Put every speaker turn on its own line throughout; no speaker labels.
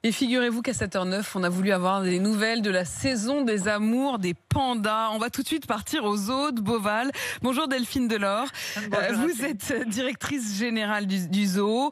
Et figurez-vous qu'à 7h09, on a voulu avoir des nouvelles de la saison des amours des pandas. On va tout de suite partir au zoo de Beauval. Bonjour Delphine Delors. Vous êtes directrice générale du zoo.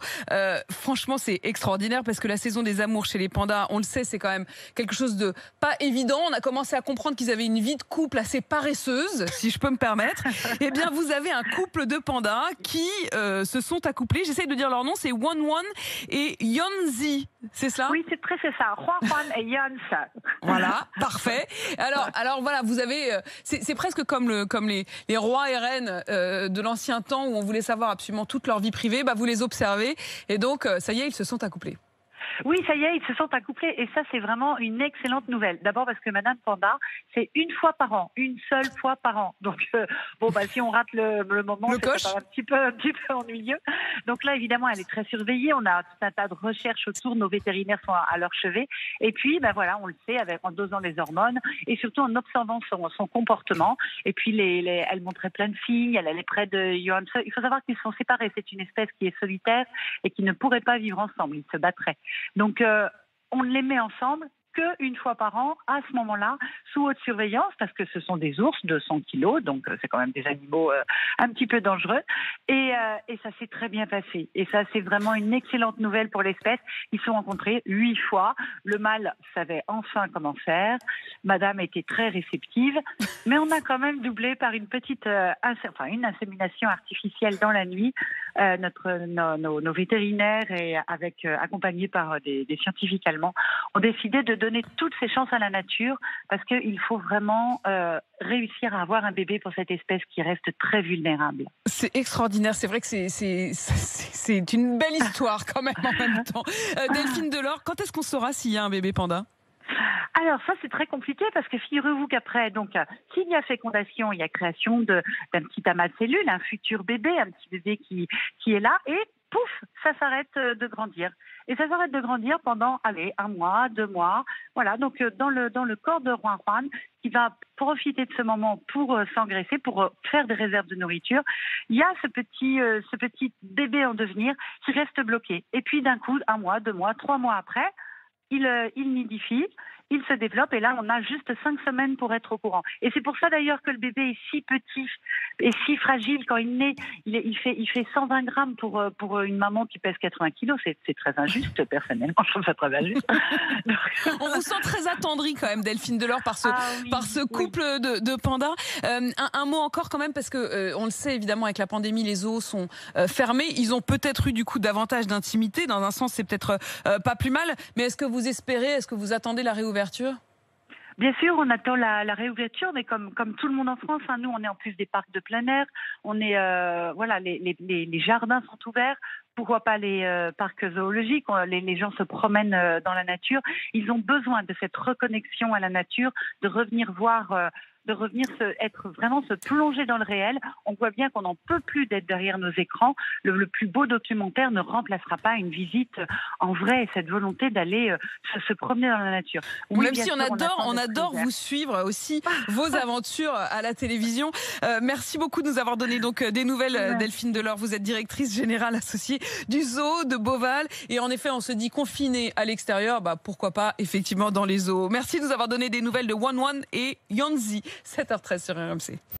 Franchement, c'est extraordinaire parce que la saison des amours chez les pandas, on le sait, c'est quand même quelque chose de pas évident. On a commencé à comprendre qu'ils avaient une vie de couple assez paresseuse, si je peux me permettre. Eh bien, vous avez un couple de pandas qui se sont accouplés. J'essaye de dire leur nom, c'est Wan Wan et Yanzi. C'est cela?
Oui, c'est ça. Juan et Yans.
Voilà, parfait. Alors voilà, vous avez, c'est presque comme les rois et reines de l'ancien temps où on voulait savoir absolument toute leur vie privée. Bah, vous les observez et donc ça y est, ils se sont accouplés.
Oui, ça y est, ils se sont accouplés et ça, c'est vraiment une excellente nouvelle. D'abord parce que Madame Panda, c'est une fois par an, une seule fois par an. Donc, si on rate le moment, c'est un petit peu ennuyeux. Donc là, évidemment, elle est très surveillée. On a tout un tas de recherches autour. Nos vétérinaires sont à leur chevet. Et puis, on le sait, en dosant les hormones et surtout en observant son comportement. Et puis, elle montrait plein de signes. Elle allait près de Johan. Il faut savoir qu'ils sont séparés. C'est une espèce qui est solitaire et qui ne pourrait pas vivre ensemble. Ils se battraient. Donc, on les met ensemble qu'une fois par an, à ce moment-là, sous haute surveillance, parce que ce sont des ours de 100 kilos, donc c'est quand même des animaux un petit peu dangereux. Et ça s'est très bien passé. Et ça, c'est vraiment une excellente nouvelle pour l'espèce. Ils se sont rencontrés 8 fois. Le mâle savait enfin comment faire. Madame était très réceptive. Mais on a quand même doublé par une petite une insémination artificielle dans la nuit. Nos vétérinaires, et accompagnés par des scientifiques allemands, ont décidé de donner toutes ses chances à la nature parce qu'il faut vraiment réussir à avoir un bébé pour cette espèce qui reste très vulnérable.
C'est extraordinaire, c'est vrai que c'est une belle histoire quand même en même temps. Delphine Delors, quand est-ce qu'on saura s'il y a un bébé panda ?
Alors ça, c'est très compliqué parce que figurez-vous qu'après, s'il y a fécondation, il y a création d'un petit amas de cellules, un futur bébé, un petit bébé qui est là et pouf, ça s'arrête de grandir. Et ça s'arrête de grandir pendant, 1 mois, 2 mois. Voilà, donc dans le corps de Juan Juan, qui va profiter de ce moment pour s'engraisser, pour faire des réserves de nourriture, il y a ce petit bébé en devenir qui reste bloqué. Et puis d'un coup, 1 mois, 2 mois, 3 mois après, il nidifie, il se développe et là on a juste 5 semaines pour être au courant. Et c'est pour ça d'ailleurs que le bébé est si petit et si fragile quand il naît. Il fait 120 grammes pour une maman qui pèse 80 kilos. C'est très injuste, personnellement, je trouve ça très injuste.
On vous sent très attendrie quand même, Delphine Delors, par ce couple de pandas. Un mot encore quand même, parce que on le sait évidemment, avec la pandémie, les zoos sont fermés. Ils ont peut-être eu du coup davantage d'intimité. Dans un sens, c'est peut-être pas plus mal. Mais est-ce que vous espérez, est-ce que vous attendez la réouverture ?
Bien sûr, on attend la réouverture, mais comme tout le monde en France, nous on est en plus des parcs de plein air, on est les jardins sont ouverts. Pourquoi pas les parcs zoologiques? Les gens se promènent dans la nature. Ils ont besoin de cette reconnexion à la nature, de revenir voir, se plonger dans le réel. On voit bien qu'on n'en peut plus d'être derrière nos écrans. Le plus beau documentaire ne remplacera pas une visite en vrai, cette volonté d'aller se promener dans la nature. Oui,
même si on adore vous suivre aussi vos aventures à la télévision. Merci beaucoup de nous avoir donné donc des nouvelles, Delphine Delors. Vous êtes directrice générale associée du zoo de Beauval. Et en effet, on se dit confiné à l'extérieur, pourquoi pas effectivement dans les zoos. Merci de nous avoir donné des nouvelles de Wan Wan et Yanzi. 7h13 sur RMC.